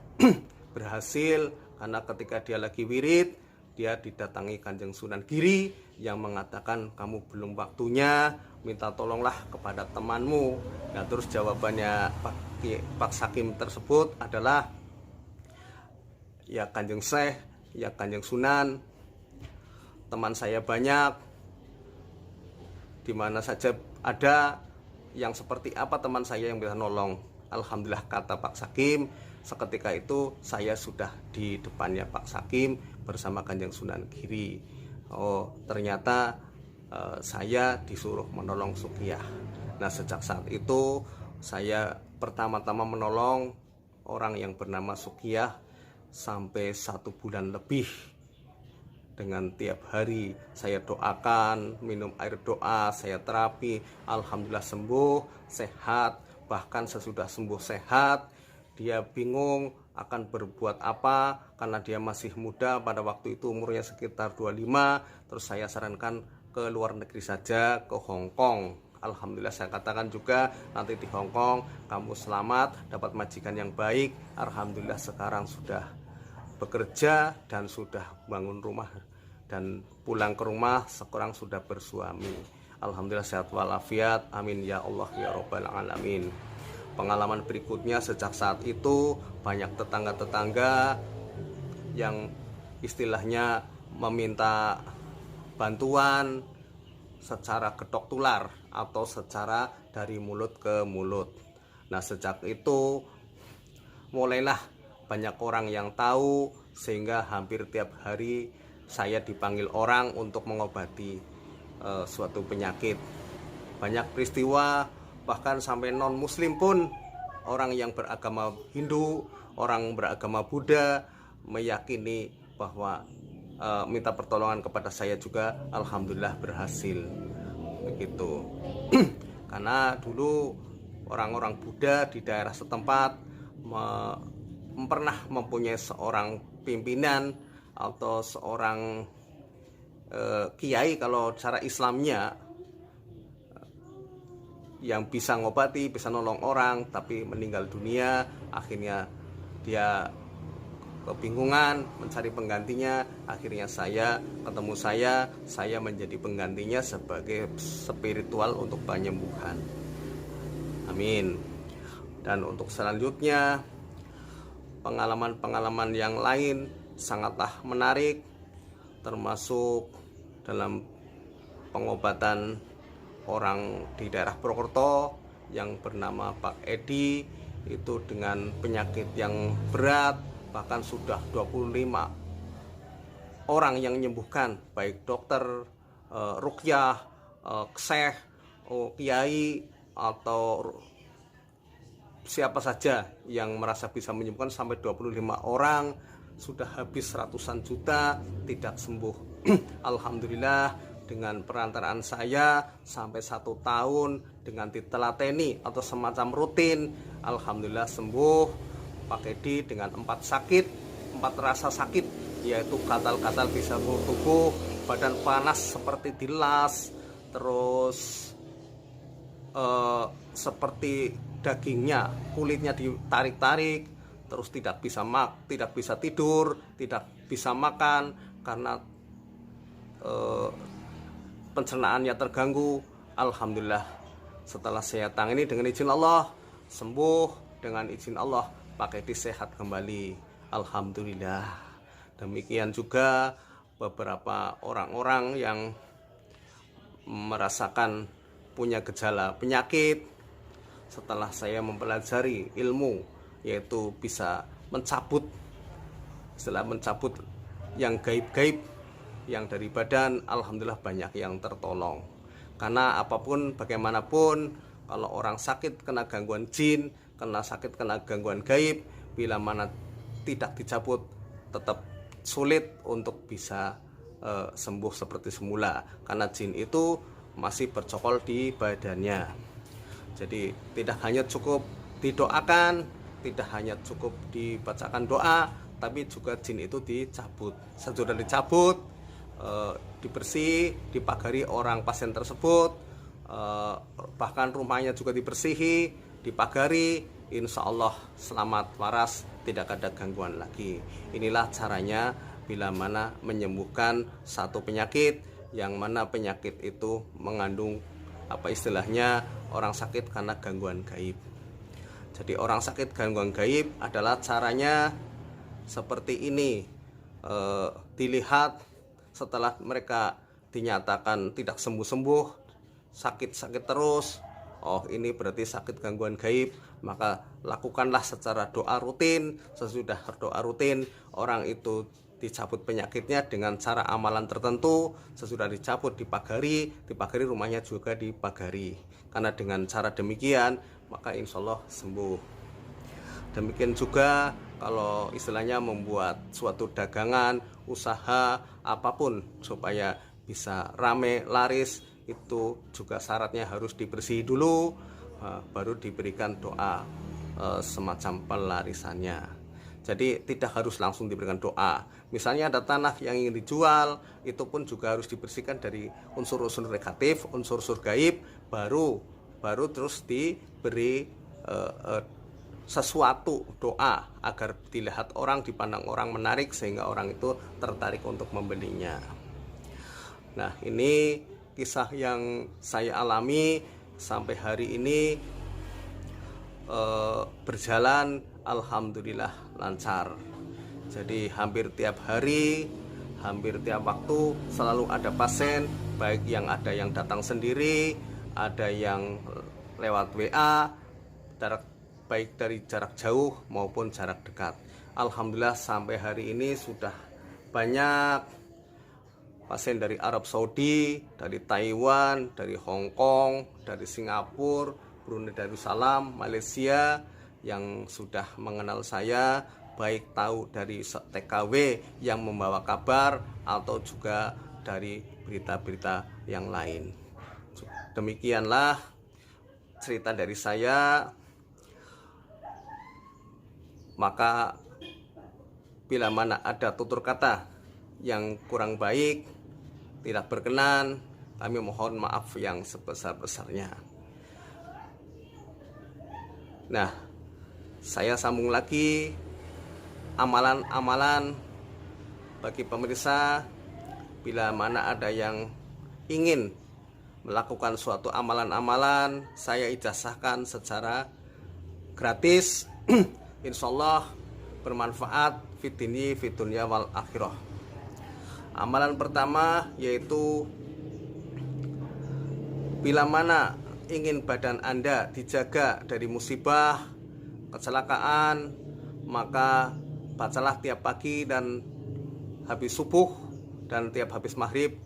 berhasil, karena ketika dia lagi wirid, dia didatangi Kanjeng Sunan Giri yang mengatakan, kamu belum waktunya, minta tolonglah kepada temanmu. Nah, terus jawabannya Pak Sakim tersebut adalah, ya Kanjeng Syekh, ya Kanjeng Sunan, teman saya banyak, di mana saja ada, yang seperti apa teman saya yang bisa nolong. Alhamdulillah, kata Pak Sakim, seketika itu saya sudah di depannya Pak Sakim bersama Kanjeng Sunan Giri. Oh, ternyata saya disuruh menolong Sukiyah. Nah, sejak saat itu saya pertama-tama menolong orang yang bernama Sukiyah sampai 1 bulan lebih. Dengan tiap hari saya doakan, minum air doa, saya terapi, alhamdulillah sembuh, sehat. Bahkan sesudah sembuh sehat, dia bingung akan berbuat apa, karena dia masih muda, pada waktu itu umurnya sekitar 25. Terus saya sarankan ke luar negeri saja, ke Hong Kong. Alhamdulillah, saya katakan juga, nanti di Hong Kong kamu selamat, dapat majikan yang baik. Alhamdulillah, sekarang sudah bekerja dan sudah bangun rumah dan pulang ke rumah, sekarang sudah bersuami. Alhamdulillah, sehat walafiat, amin ya Allah ya Rabbal alamin. Pengalaman berikutnya, sejak saat itu banyak tetangga-tetangga yang istilahnya meminta bantuan secara ketok tular atau secara dari mulut ke mulut. Nah, sejak itu mulailah banyak orang yang tahu, sehingga hampir tiap hari saya dipanggil orang untuk mengobati suatu penyakit. Banyak peristiwa, bahkan sampai non-muslim pun, orang yang beragama Hindu, orang beragama Buddha, meyakini bahwa minta pertolongan kepada saya juga alhamdulillah berhasil begitu. Karena dulu orang-orang Buddha di daerah setempat pernah mempunyai seorang pimpinan atau seorang kiai kalau cara Islamnya, yang bisa ngobati, bisa nolong orang, tapi meninggal dunia. Akhirnya dia kebingungan mencari penggantinya. Akhirnya ketemu saya menjadi penggantinya sebagai spiritual untuk penyembuhan. Amin. Dan untuk selanjutnya, pengalaman-pengalaman yang lain sangatlah menarik, termasuk dalam pengobatan orang di daerah Purwokerto yang bernama Pak Edi, itu dengan penyakit yang berat, bahkan sudah 25 orang yang menyembuhkan, baik dokter, ruqyah, syekh, kiai, atau siapa saja yang merasa bisa menyembuhkan, sampai 25 orang, sudah habis ratusan juta, tidak sembuh. Alhamdulillah, dengan perantaraan saya sampai 1 tahun dengan ditelateni atau semacam rutin, alhamdulillah sembuh Pak Edi dengan 4 rasa sakit, yaitu gatal-gatal di seluruh tubuh, badan panas seperti dilas, terus seperti dagingnya, kulitnya ditarik-tarik, terus tidak bisa tidur, tidak bisa makan karena pencernaannya terganggu. Alhamdulillah, setelah saya tangani dengan izin Allah, sembuh dengan izin Allah, Pak Edi sehat kembali. Alhamdulillah. Demikian juga beberapa orang-orang yang merasakan punya gejala penyakit, setelah saya mempelajari ilmu, yaitu bisa mencabut yang gaib-gaib yang dari badan, alhamdulillah banyak yang tertolong. Karena apapun bagaimanapun, kalau orang sakit kena gangguan jin, kena gangguan gaib, bila mana tidak dicabut tetap sulit untuk bisa sembuh seperti semula, karena jin itu masih bercokol di badannya. Jadi tidak hanya cukup didoakan, tidak hanya cukup dibacakan doa, tapi juga jin itu dicabut. Sesudah dicabut, dibersih, dipagari orang pasien tersebut, bahkan rumahnya juga dibersihi, dipagari, insya Allah selamat waras, tidak ada gangguan lagi. Inilah caranya bila mana menyembuhkan satu penyakit, yang mana penyakit itu mengandung istilahnya orang sakit karena gangguan gaib. Jadi orang sakit gangguan gaib adalah caranya seperti ini. Dilihat setelah mereka dinyatakan tidak sembuh-sembuh, sakit-sakit terus, oh ini berarti sakit gangguan gaib, maka lakukanlah secara doa rutin. Sesudah doa rutin, orang itu dicabut penyakitnya dengan cara amalan tertentu. Sesudah dicabut, dipagari rumahnya juga dipagari. Karena dengan cara demikian, maka insya Allah sembuh. Demikian juga kalau istilahnya membuat suatu dagangan, usaha, apapun supaya bisa rame, laris, itu juga syaratnya harus dibersihi dulu, baru diberikan doa semacam pelarisannya. Jadi tidak harus langsung diberikan doa. Misalnya ada tanah yang ingin dijual, itu pun juga harus dibersihkan dari unsur-unsur negatif, unsur-unsur gaib, baru terus diberi sesuatu doa agar dilihat orang, dipandang orang menarik, sehingga orang itu tertarik untuk membelinya. Nah, ini kisah yang saya alami sampai hari ini, berjalan alhamdulillah lancar. Jadi hampir tiap hari, hampir tiap waktu selalu ada pasien, baik yang ada yang datang sendiri, ada yang lewat WA, baik dari jarak jauh maupun jarak dekat. Alhamdulillah sampai hari ini sudah banyak pasien dari Arab Saudi, dari Taiwan, dari Hong Kong, dari Singapura, Brunei Darussalam, Malaysia yang sudah mengenal saya baik tahu dari TKW yang membawa kabar atau juga dari berita-berita yang lain. Demikianlah cerita dari saya. Maka bila mana ada tutur kata yang kurang baik, tidak berkenan, kami mohon maaf yang sebesar-besarnya. Nah, saya sambung lagi amalan-amalan bagi pemirsa. Bila mana ada yang ingin melakukan suatu amalan-amalan, saya ijazahkan secara gratis. Insyaallah bermanfaat fid dini fid dunya wal akhirah. Amalan pertama yaitu bila mana ingin badan Anda dijaga dari musibah, kecelakaan, maka bacalah tiap pagi dan habis subuh dan tiap habis maghrib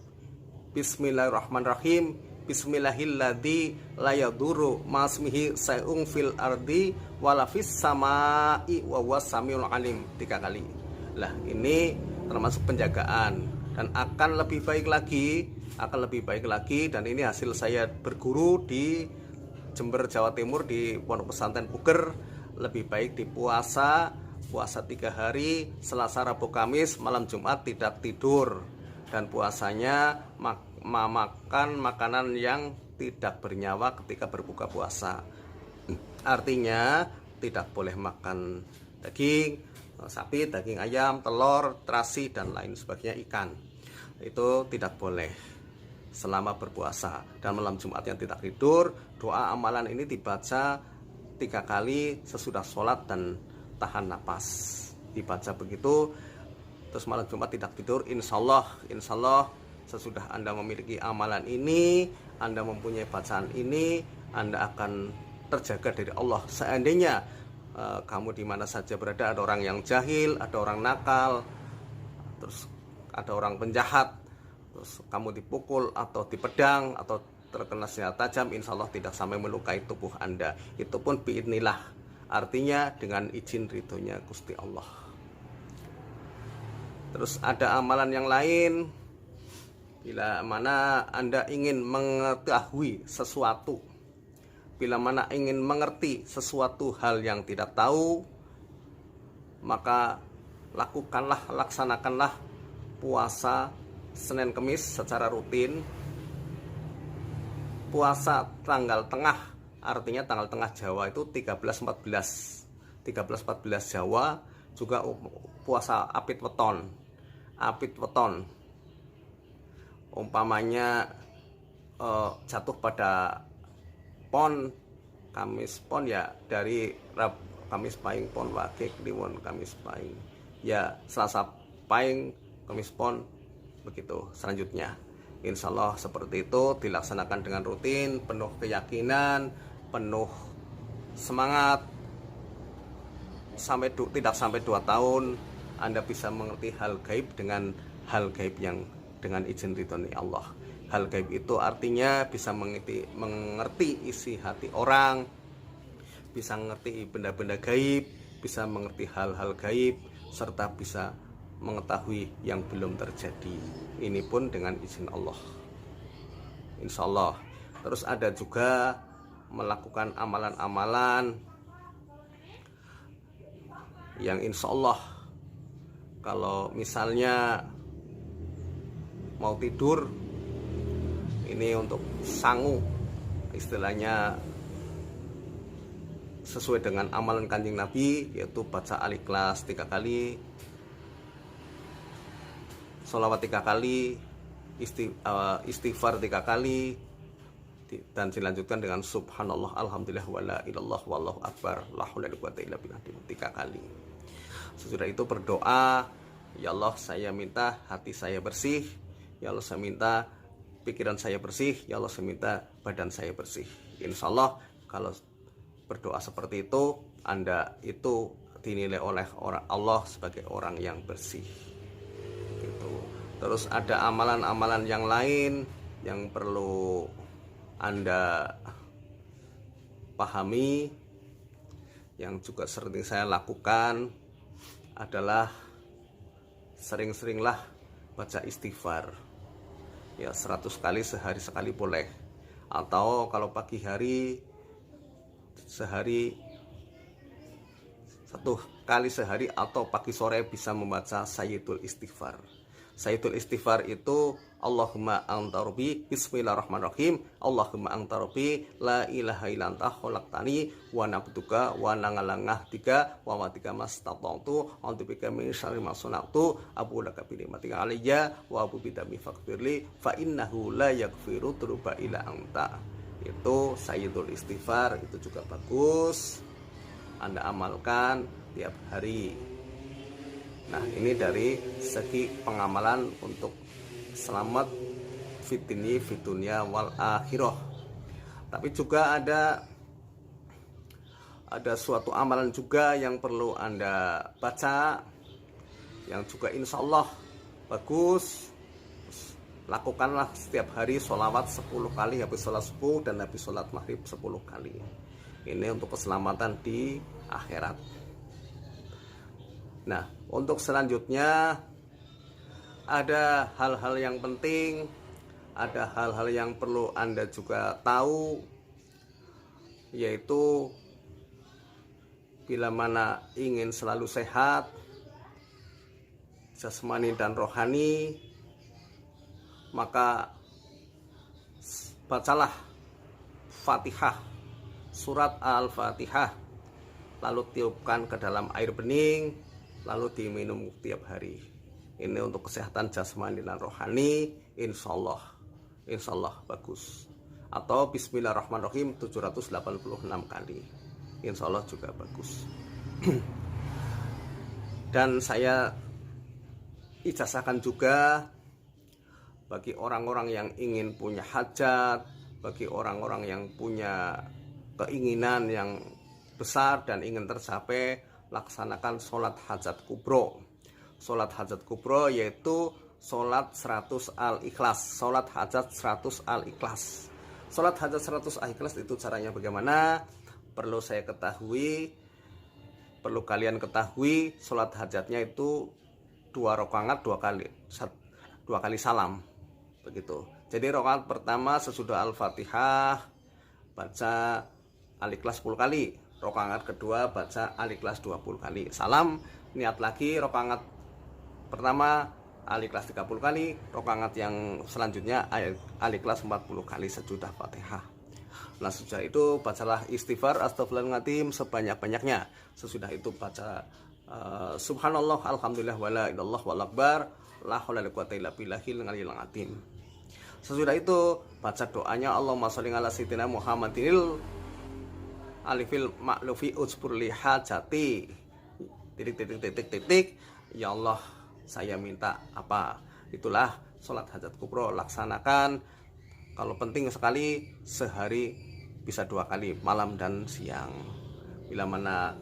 Bismillahirrahmanirrahim. Bismillahilladzi la yadurru ma'asmihi say'un fil ardi wala fis samai wa huwas samiul alim 3 kali. Lah, ini termasuk penjagaan dan akan lebih baik lagi, dan ini hasil saya berguru di Jember, Jawa Timur di Pondok Pesantren Puger. Lebih baik di puasa 3 hari, Selasa, Rabu, Kamis, malam Jumat tidak tidur, dan puasanya makan makanan yang tidak bernyawa ketika berbuka puasa. Artinya tidak boleh makan daging sapi, daging ayam, telur, terasi dan lain sebagainya, ikan. Itu tidak boleh selama berpuasa. Dan malam Jumat yang tidak tidur, doa amalan ini dibaca 3 kali sesudah sholat dan tahan napas. Dibaca begitu, terus malam Jumat tidak tidur, insyaallah sesudah Anda memiliki amalan ini, Anda mempunyai bacaan ini, Anda akan terjaga dari Allah. Seandainya kamu di mana saja berada, ada orang yang jahil, ada orang nakal, terus ada orang penjahat, terus kamu dipukul atau dipedang atau terkena senjata tajam, insya Allah tidak sampai melukai tubuh Anda. Itu pun biidnillah, artinya dengan izin ridhonya Gusti Allah. Terus ada amalan yang lain. Bila mana Anda ingin mengetahui sesuatu, bila mana ingin mengerti sesuatu hal yang tidak tahu, maka laksanakanlah puasa Senin Kemis secara rutin. Puasa tanggal tengah, artinya tanggal tengah Jawa itu 13-14 Jawa. Juga puasa apit weton. Umpamanya jatuh pada pon, Kamis pon ya, dari Kamis Pahing pon wage kliwon Kamis Pahing ya, Selasa Pahing Kamis pon, begitu selanjutnya. Insya Allah seperti itu dilaksanakan dengan rutin, penuh keyakinan, penuh semangat. Tidak sampai 2 tahun Anda bisa mengerti hal gaib dengan hal gaib yang dengan izin ridhoni Allah. Hal gaib itu artinya bisa mengerti isi hati orang, bisa mengerti benda-benda gaib, bisa mengerti hal-hal gaib, serta bisa mengetahui yang belum terjadi. Ini pun dengan izin Allah, insya Allah. Terus ada juga melakukan amalan-amalan yang insya Allah, kalau misalnya mau tidur, ini untuk sangu, istilahnya sesuai dengan amalan Kanjeng Nabi, yaitu baca Al-Ikhlas 3 kali, sholawat 3 kali, istighfar 3 kali, dan dilanjutkan dengan subhanallah, alhamdulillah, wala ilallah, wallahu akbar, la haula wala quwwata illa billah 3 kali. Sesudah itu berdoa, ya Allah, saya minta hati saya bersih, ya Allah saya minta pikiran saya bersih, ya Allah saya minta badan saya bersih. Insya Allah kalau berdoa seperti itu, Anda itu dinilai oleh Allah sebagai orang yang bersih gitu. Terus ada amalan-amalan yang lain yang perlu Anda pahami, yang juga sering saya lakukan, adalah sering-seringlah baca istighfar. Ya 100 kali sehari sekali boleh. Atau kalau pagi hari sehari 1 kali sehari, atau pagi sore bisa membaca Sayyidul Istighfar. Sayyidul Istighfar itu Allahumma anta rabbi, bismillahirrahmanirrahim, Allahumma anta rabbi, la ilaha illa anta khalaqtani wa nabtuka wa nangalangah tiga wa watika mastata'tu antubika min syarri ma sana'tu abu laka bi ni'matika alayya wa abu bidami faghfirli fa innahu la yaghfiru dzunuba illa anta. Itu Sayyidul Istighfar, itu juga bagus Anda amalkan tiap hari. Nah, ini dari segi pengamalan untuk selamat fitni fitunya wal akhirah. Tapi juga ada suatu amalan juga yang perlu Anda baca, yang juga insya Allah bagus. Lakukanlah setiap hari sholawat 10 kali habis sholat subuh dan habis sholat maghrib 10 kali. Ini untuk keselamatan di akhirat. Nah, untuk selanjutnya ada hal-hal yang penting, ada hal-hal yang perlu Anda juga tahu, yaitu bila mana ingin selalu sehat jasmani dan rohani, maka bacalah Fatihah, surat Al-Fatihah, lalu tiupkan ke dalam air bening, lalu diminum tiap hari. Ini untuk kesehatan jasmani dan rohani, insya Allah bagus. Atau bismillahirrahmanirrahim 786 kali, insya Allah juga bagus. Dan saya ijazahkan juga bagi orang-orang yang ingin punya hajat, bagi orang-orang yang punya keinginan yang besar dan ingin tercapai, laksanakan sholat hajat kubro. Sholat hajat kubro yaitu sholat 100 al-ikhlas, sholat hajat 100 al-ikhlas. Sholat hajat 100 al-ikhlas itu caranya bagaimana? Perlu kalian ketahui, sholat hajatnya itu 2 rakaat 2 kali salam, begitu. Jadi rakaat pertama sesudah Al-Fatihah baca Al-Ikhlas 10 kali, rakaat kedua baca Al-Ikhlas 20 kali, salam, niat lagi rakaat pertama Al-Ikhlas 30 kali, rakaat yang selanjutnya Al-Ikhlas 40 kali sesudah Fatihah. Nah, sesudah itu bacalah istighfar astagfirullahaladzim sebanyak-banyaknya. Sesudah itu baca subhanallah, alhamdulillah, wala ilallah, wal akbar, la haula wala quwata illa billahil aliyyil azim. Sesudah itu baca doanya Allahumma sholli ala sayyidina Muhammadil alifil ma'lufi utsbur li hajati titik. Ya Allah, saya minta apa? Itulah sholat hajat kubro. Laksanakan. Kalau penting sekali, sehari bisa 2 kali, malam dan siang. Bila mana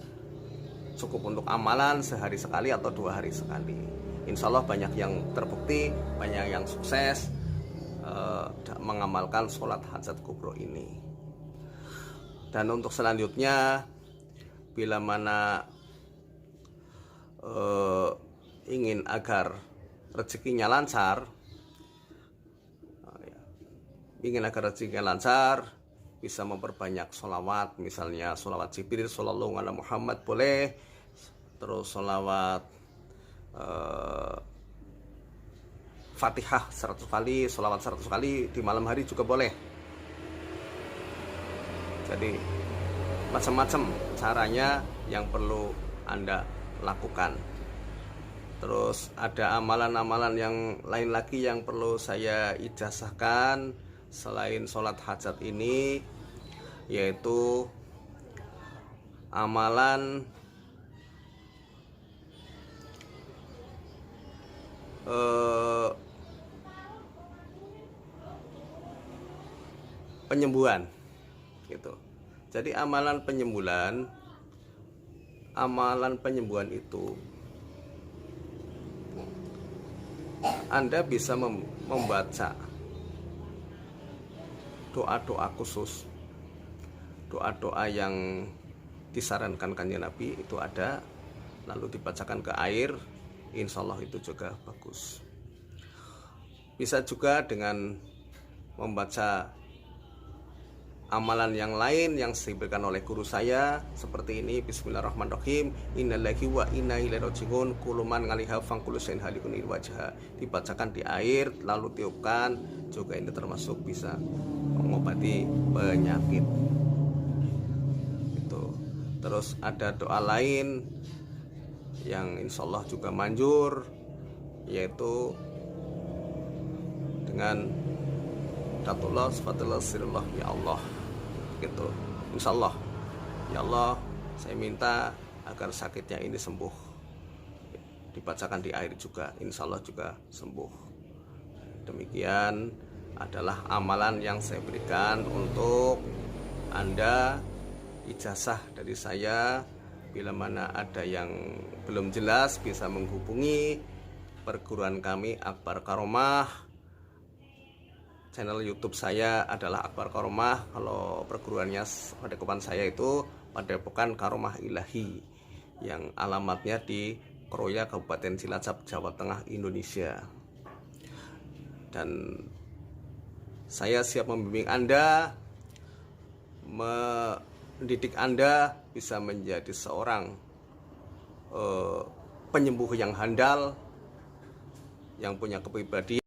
cukup untuk amalan sehari sekali atau 2 hari sekali, insya Allah banyak yang terbukti, banyak yang sukses mengamalkan sholat hajat kubro ini. Dan untuk selanjutnya, bila mana ingin agar rezekinya lancar, bisa memperbanyak sholawat. Misalnya sholawat Jibril sallallahu alaihi Muhammad boleh, terus sholawat Fatihah 100 kali, sholawat 100 kali di malam hari juga boleh. Jadi macam-macam caranya yang perlu Anda lakukan. Terus ada amalan-amalan yang lain lagi yang perlu saya ijazahkan selain sholat hajat ini, yaitu amalan penyembuhan gitu. Jadi amalan penyembuhan itu Anda bisa membaca doa-doa khusus, doa-doa yang disarankan Kanjeng Nabi itu ada. lalu dibacakan ke air, insya Allah itu juga bagus. Bisa juga dengan membaca amalan yang lain yang diberikan oleh guru saya seperti ini. Bismillahirrahmanirrahim. Innalillahi wa inna ilaihi raji'un. Kullu man 'alaiha fan kullu shay'in halikun illa wajha. Dibacakan di air lalu tiupkan, juga ini termasuk bisa mengobati penyakit. Itu. Terus ada doa lain yang insya Allah juga manjur, yaitu dengan datullah sifatullah sirullah, ya Allah, gitu. Insya Allah, ya Allah, saya minta agar sakitnya ini sembuh. Dibacakan di air juga, insya Allah juga sembuh. Demikian adalah amalan yang saya berikan untuk Anda, ijazah dari saya. Bila mana ada yang belum jelas bisa menghubungi perguruan kami Akbar Karomah. Channel YouTube saya adalah Akbar Karomah. Kalau perguruannya padepokan saya itu Padepokan Karomah Ilahi, yang alamatnya di Kroya, Kabupaten Cilacap, Jawa Tengah, Indonesia. Dan saya siap membimbing Anda, mendidik Anda bisa menjadi seorang penyembuh yang handal, yang punya kepribadian.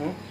Hmm?